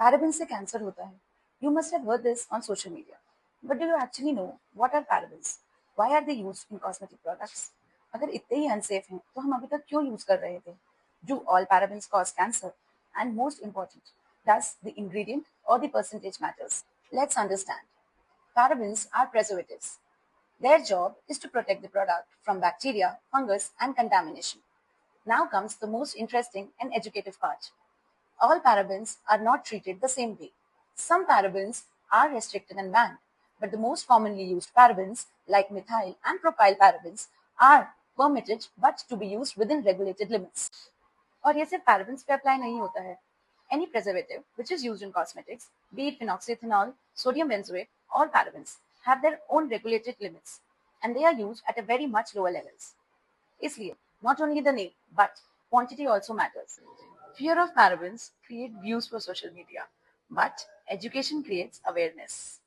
Paraben से cancer होता है. You must have heard this on social media. But do you actually know what are parabens? Why are they used in cosmetic products? अगर इतने ही unsafe हैं तो हम अभी तक क्यों यूज कर रहे थे? Do all parabens cause cancer? And most important, does the ingredient or the percentage matters? Let's understand. Parabens are preservatives. Their job is to protect the product from bacteria, fungus, and contamination. Now comes the most interesting and educative part. All parabens are not treated the same way. Some parabens are restricted and banned, but the most commonly used parabens, like methyl and propyl parabens, are permitted but to be used within regulated limits. और ये सिर्फ parabens पे apply नहीं होता है. Any preservative which is used in cosmetics, be it phenoxyethanol, sodium benzoate, or parabens, have their own regulated limits, and they are used at a very much lower levels. इसलिए not only the name but quantity also matters. Fear of parabens create views for social media, but education creates awareness.